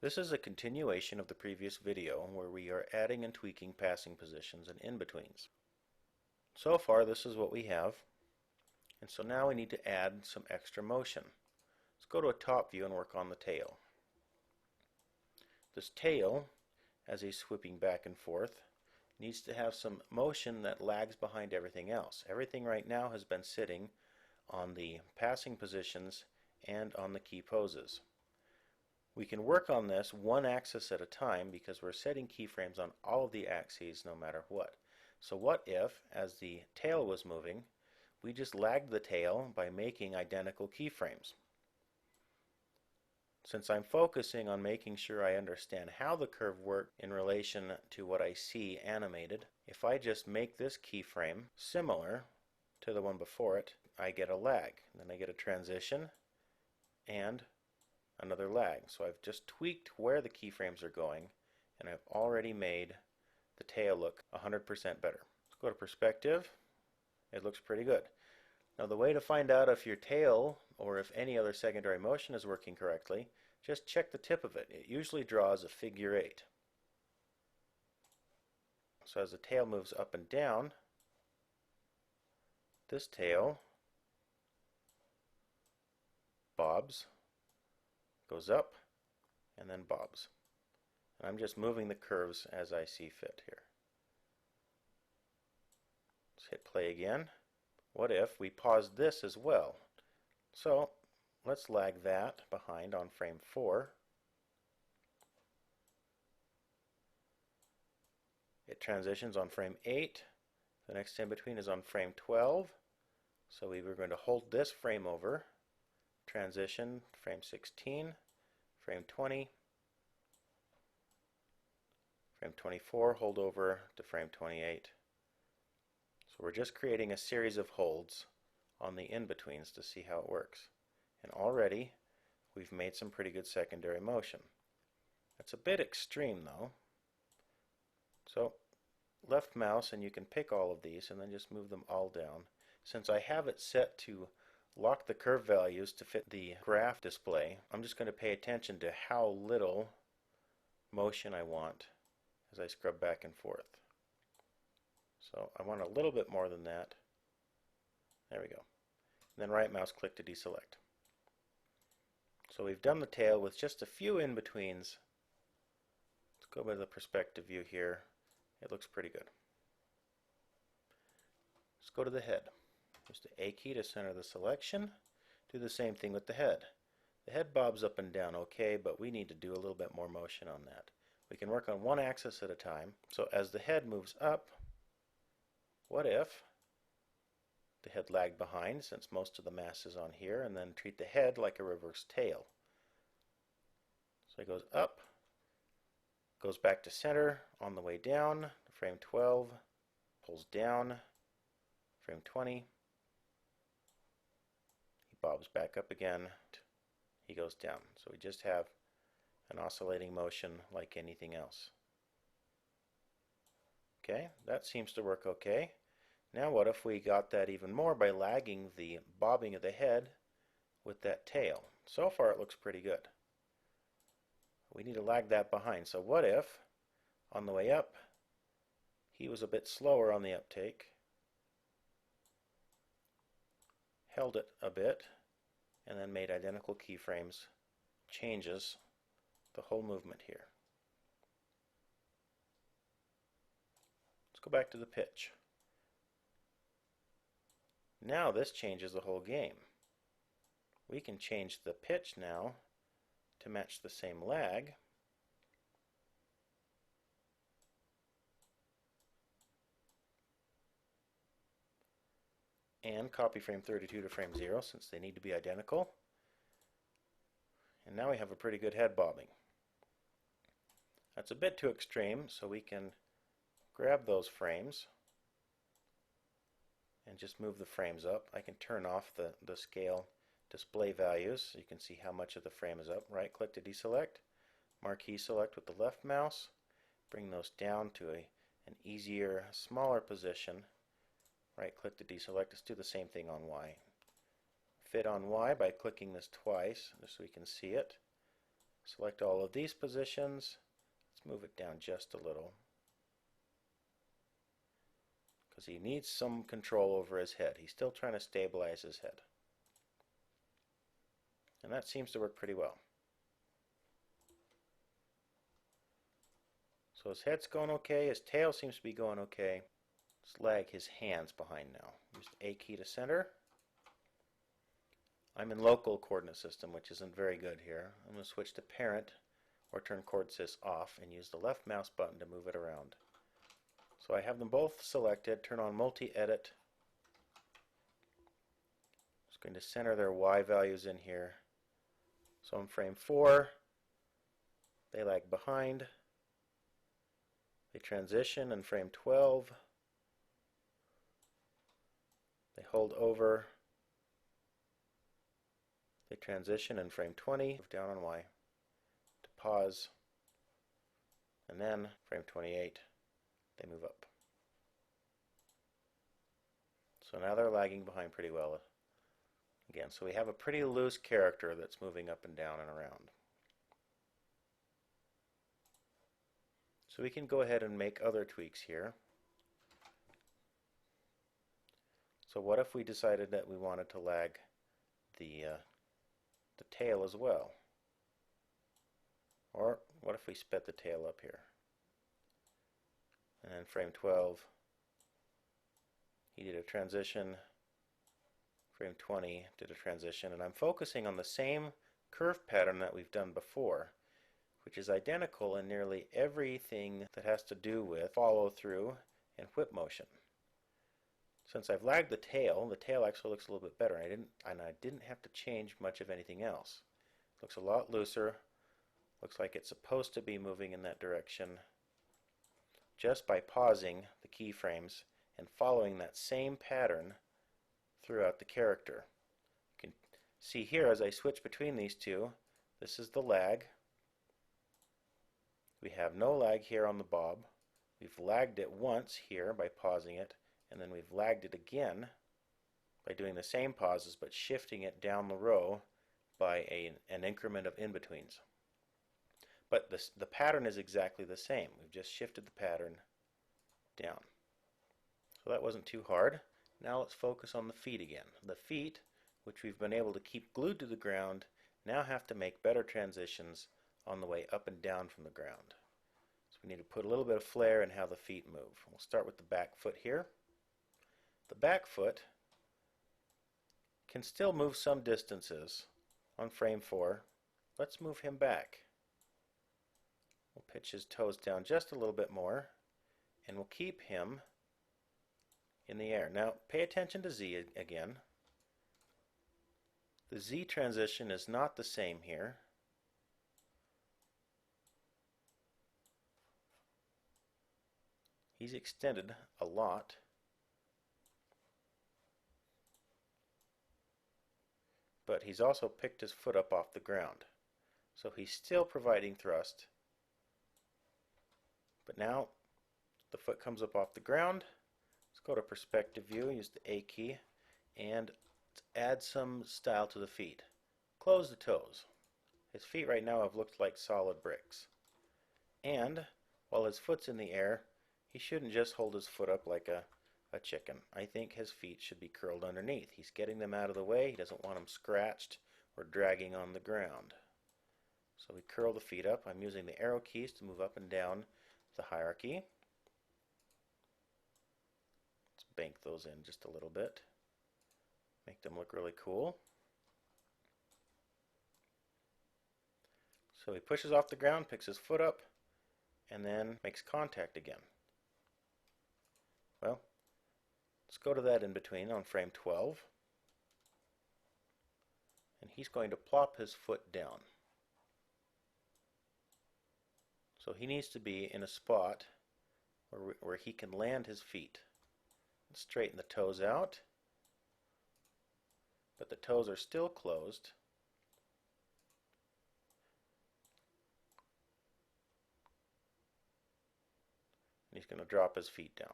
This is a continuation of the previous video where we are adding and tweaking passing positions and in-betweens. So far this is what we have, and so now we need to add some extra motion. Let's go to a top view and work on the tail. This tail, as he's whipping back and forth, needs to have some motion that lags behind everything else. Everything right now has been sitting on the passing positions and on the key poses. We can work on this one axis at a time because we're setting keyframes on all of the axes no matter what. So what if, as the tail was moving, we just lagged the tail by making identical keyframes? Since I'm focusing on making sure I understand how the curve works in relation to what I see animated, if I just make this keyframe similar to the one before it, I get a lag. Then I get a transition and another lag. So I've just tweaked where the keyframes are going, and I've already made the tail look 100% better. Let's go to perspective. It looks pretty good. Now the way to find out if your tail or if any other secondary motion is working correctly, just check the tip of it. It usually draws a figure 8. So as the tail moves up and down, this tail bobs, goes up, and then bobs. And I'm just moving the curves as I see fit here. Let's hit play again. What if we paused this as well? So let's lag that behind on frame 4. It transitions on frame 8. The next in between is on frame 12. So we were going to hold this frame over, transition frame 16, frame 20, frame 24, hold over to frame 28. So we're just creating a series of holds on the in-betweens to see how it works. And already we've made some pretty good secondary motion. It's a bit extreme though. So left mouse and you can pick all of these and then just move them all down. Since I have it set to lock the curve values to fit the graph display, I'm just going to pay attention to how little motion I want as I scrub back and forth. So I want a little bit more than that. There we go. And then right mouse click to deselect. So we've done the tail with just a few in-betweens. Let's go by the perspective view here. It looks pretty good. Let's go to the head. Use the A key to center the selection. Do the same thing with the head. The head bobs up and down okay, but we need to do a little bit more motion on that. We can work on one axis at a time. So as the head moves up, what if the head lagged behind since most of the mass is on here, and then treat the head like a reverse tail. So it goes up, goes back to center on the way down, frame 12, pulls down, frame 20, he bobs back up again, he goes down. So we just have an oscillating motion like anything else. Okay, that seems to work okay. Now what if we got that even more by lagging the bobbing of the head with that tail? So far it looks pretty good. We need to lag that behind. So what if on the way up he was a bit slower on the uptake, held it a bit, and then made identical keyframes, changes the whole movement here. Let's go back to the pitch. Now this changes the whole game. We can change the pitch now to match the same lag. And copy frame 32 to frame 0 since they need to be identical. And now we have a pretty good head bobbing. That's a bit too extreme, so we can grab those frames and just move the frames up. I can turn off the scale display values so you can see how much of the frame is up. Right click to deselect, marquee select with the left mouse, bring those down to an easier, smaller position. Right click to deselect. Let's do the same thing on Y. Fit on Y by clicking this twice just so we can see it. Select all of these positions. Let's move it down just a little, because he needs some control over his head. He's still trying to stabilize his head. And that seems to work pretty well. So his head's going okay, his tail seems to be going okay. Let's lag his hands behind now. Use the A key to center. I'm in local coordinate system, which isn't very good here. I'm going to switch to parent or turn chord sys off and use the left mouse button to move it around. So I have them both selected. Turn on multi-edit. I'm just going to center their Y values in here. So in frame 4, they lag behind. They transition in frame 12. They hold over. They transition in frame 20. Move down on Y to pause. And then frame 28, they move up. So now they're lagging behind pretty well again. So we have a pretty loose character that's moving up and down and around. So we can go ahead and make other tweaks here. So what if we decided that we wanted to lag the tail as well? Or what if we sped the tail up here? And then frame 12, he did a transition. Frame 20 did a transition. And I'm focusing on the same curve pattern that we've done before, which is identical in nearly everything that has to do with follow through and whip motion. Since I've lagged the tail actually looks a little bit better, and I didn't have to change much of anything else. It looks a lot looser. Looks like it's supposed to be moving in that direction just by pausing the keyframes and following that same pattern throughout the character. You can see here as I switch between these two, this is the lag. We have no lag here on the bob. We've lagged it once here by pausing it, and then we've lagged it again by doing the same pauses but shifting it down the row by an increment of in-betweens. But the pattern is exactly the same. We've just shifted the pattern down. So that wasn't too hard. Now let's focus on the feet again. The feet, which we've been able to keep glued to the ground, now have to make better transitions on the way up and down from the ground. So we need to put a little bit of flair in how the feet move. We'll start with the back foot here. The back foot can still move some distances on frame 4. Let's move him back. We'll pitch his toes down just a little bit more, and we'll keep him in the air. Now pay attention to Z again. The Z transition is not the same here. He's extended a lot. But he's also picked his foot up off the ground. So he's still providing thrust. But now the foot comes up off the ground. Let's go to perspective view, use the A key, and let's add some style to the feet. Close the toes. His feet right now have looked like solid bricks. And while his foot's in the air, he shouldn't just hold his foot up like a chicken. I think his feet should be curled underneath. He's getting them out of the way. He doesn't want them scratched or dragging on the ground. So we curl the feet up. I'm using the arrow keys to move up and down the hierarchy. Let's bank those in just a little bit. Make them look really cool. So he pushes off the ground, picks his foot up, and then makes contact again. Well, let's go to that in between on frame 12. And he's going to plop his foot down. So he needs to be in a spot where he can land his feet. Straighten the toes out, but the toes are still closed. And he's going to drop his feet down.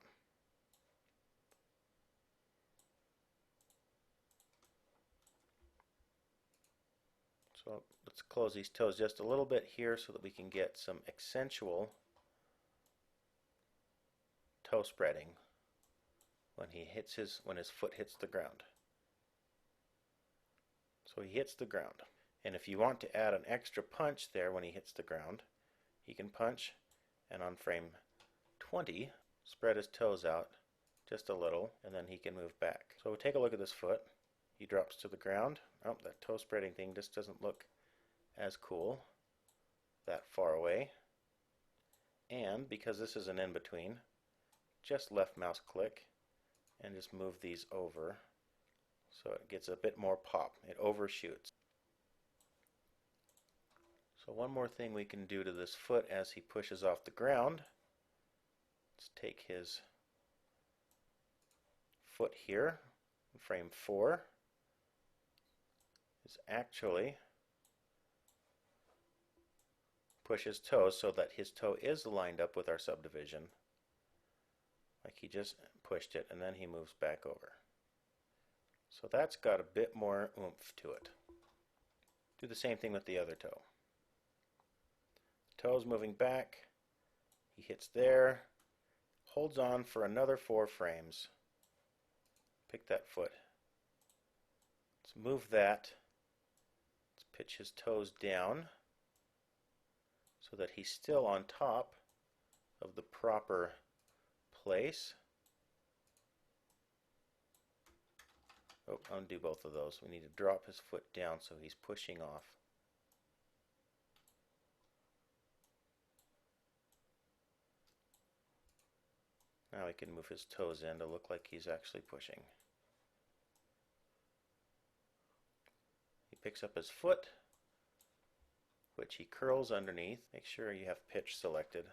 So let's close these toes just a little bit here so that we can get some accentual toe spreading when his foot hits the ground. So he hits the ground. And if you want to add an extra punch there when he hits the ground, he can punch, and on frame 20, spread his toes out just a little, and then he can move back. So we'll take a look at this foot. He drops to the ground. Oh, that toe spreading thing just doesn't look as cool that far away. And because this is an in-between, just left mouse click and just move these over so it gets a bit more pop. It overshoots. So one more thing we can do to this foot as he pushes off the ground. Let's take his foot here, frame 4, is actually push his toes so that his toe is lined up with our subdivision, like he just pushed it, and then he moves back over. So that's got a bit more oomph to it. Do the same thing with the other toe. Toes moving back, he hits there, holds on for another 4 frames. Pick that foot. Let's move that. Let's pitch his toes down so that he's still on top of the proper place. Oh, undo both of those. We need to drop his foot down so he's pushing off. Now we can move his toes in to look like he's actually pushing. He picks up his foot, which he curls underneath. Make sure you have pitch selected.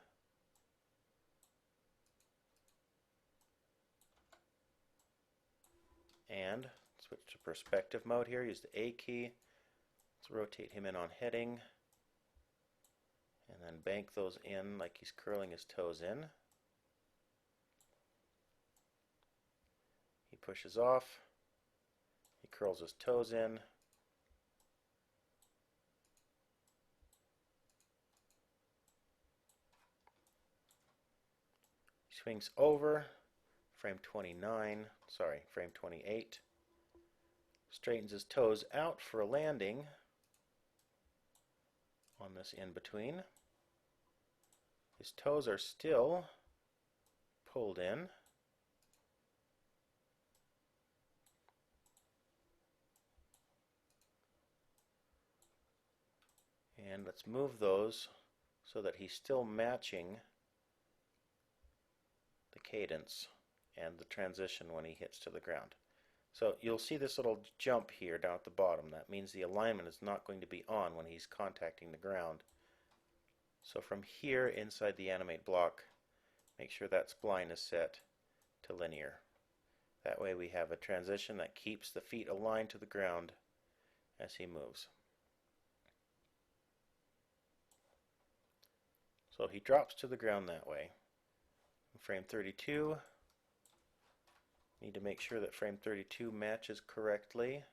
And switch to perspective mode here. Use the A key. Let's rotate him in on heading. And then bank those in like he's curling his toes in. He pushes off. He curls his toes in. He swings over. Frame 28. Straightens his toes out for a landing on this in-between. His toes are still pulled in. And let's move those so that he's still matching the cadence and the transition when he hits to the ground. So you'll see this little jump here down at the bottom. That means the alignment is not going to be on when he's contacting the ground. So from here inside the animate block, make sure that spline is set to linear. That way we have a transition that keeps the feet aligned to the ground as he moves. So he drops to the ground that way. In frame 32, need to make sure that frame 32 matches correctly,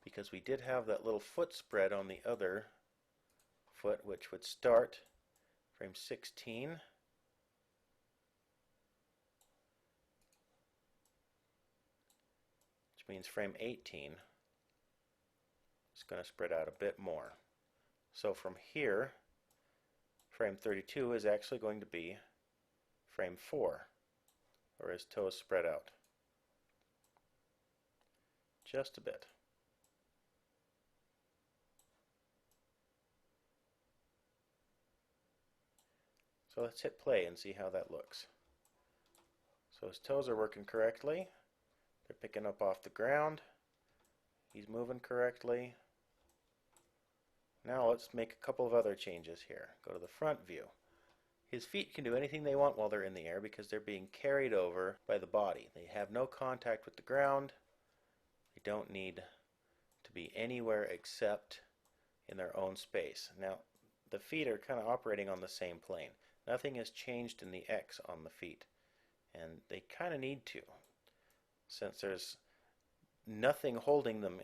because we did have that little foot spread on the other foot, which would start frame 16. Which means frame 18 is going to spread out a bit more. So from here, frame 32 is actually going to be frame 4, or his toes spread out. Just a bit. So let's hit play and see how that looks. So his toes are working correctly. They're picking up off the ground. He's moving correctly. Now let's make a couple of other changes here. Go to the front view. His feet can do anything they want while they're in the air because they're being carried over by the body. They have no contact with the ground. They don't need to be anywhere except in their own space. Now, the feet are kind of operating on the same plane. Nothing has changed in the X on the feet, and they kind of need to. Since there's nothing holding them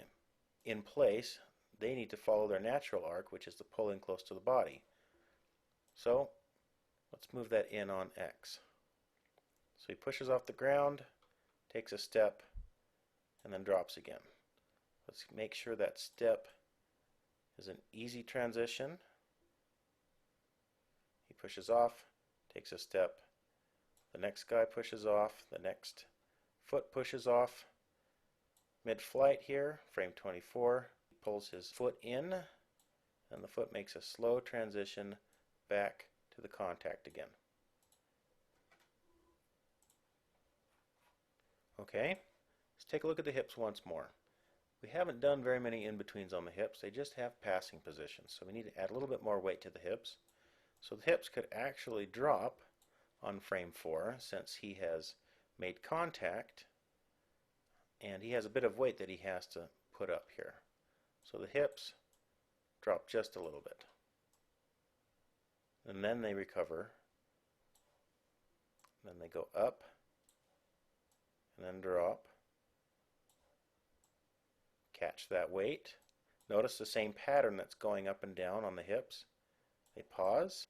in place, they need to follow their natural arc, which is to pull in close to the body. So let's move that in on X. So he pushes off the ground, takes a step, and then drops again. Let's make sure that step is an easy transition. He pushes off, takes a step, the next guy pushes off, the next foot pushes off. Mid-flight here, frame 24, he pulls his foot in, and the foot makes a slow transition back to the contact again. Okay, let's take a look at the hips once more. We haven't done very many in-betweens on the hips, they just have passing positions, so we need to add a little bit more weight to the hips. So the hips could actually drop on frame 4 since he has made contact, and he has a bit of weight that he has to put up here. So the hips drop just a little bit. And then they recover. Then they go up, and then drop. Catch that weight. Notice the same pattern that's going up and down on the hips. They pause,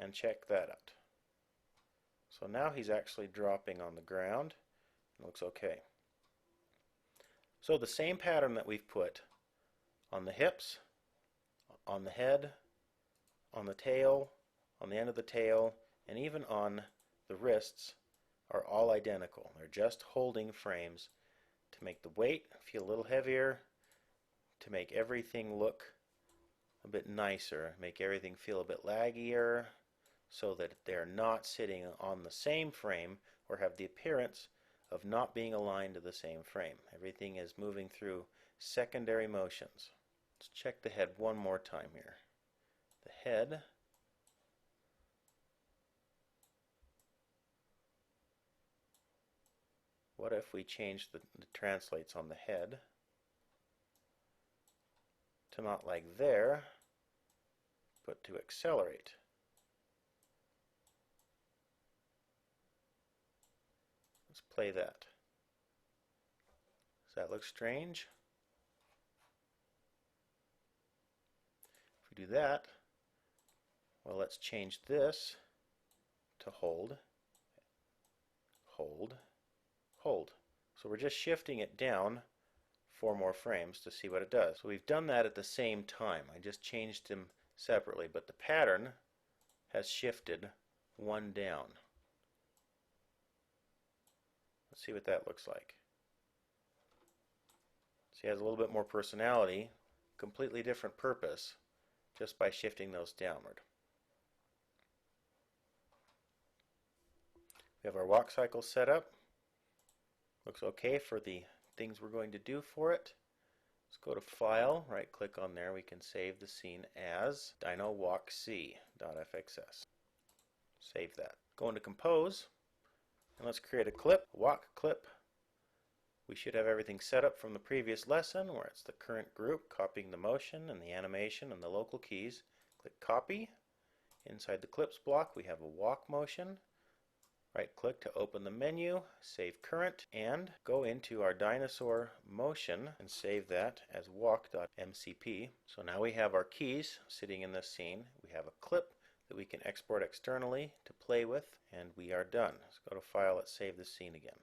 and check that out. So now he's actually dropping on the ground. It looks okay. So the same pattern that we've put on the hips, on the head, on the tail, on the end of the tail, and even on the wrists are all identical. They're just holding frames to make the weight feel a little heavier, to make everything look a bit nicer, make everything feel a bit laggier, so that they're not sitting on the same frame or have the appearance of not being aligned to the same frame. Everything is moving through secondary motions. Let's check the head one more time here. The head, what if we change the translates on the head to not like there, but to accelerate? Let's play that. Does that look strange? If we do that, well, let's change this to hold, hold, hold. So we're just shifting it down 4 more frames to see what it does. So we've done that at the same time. I just changed them separately, but the pattern has shifted 1 down. Let's see what that looks like. So he has a little bit more personality, completely different purpose, just by shifting those downward. We have our walk cycle set up. Looks okay for the things we're going to do for it. Let's go to File, right click on there. We can save the scene as .WalkC.fxs. Save that. Go into Compose, and let's create a clip, a walk clip. We should have everything set up from the previous lesson where it's the current group, copying the motion and the animation and the local keys. Click Copy. Inside the Clips block we have a walk motion. Right click to open the menu, save current, and go into our dinosaur motion and save that as walk.mcp. So now we have our keys sitting in this scene. We have a clip that we can export externally to play with, and we are done. Let's go to File, let's save this scene again.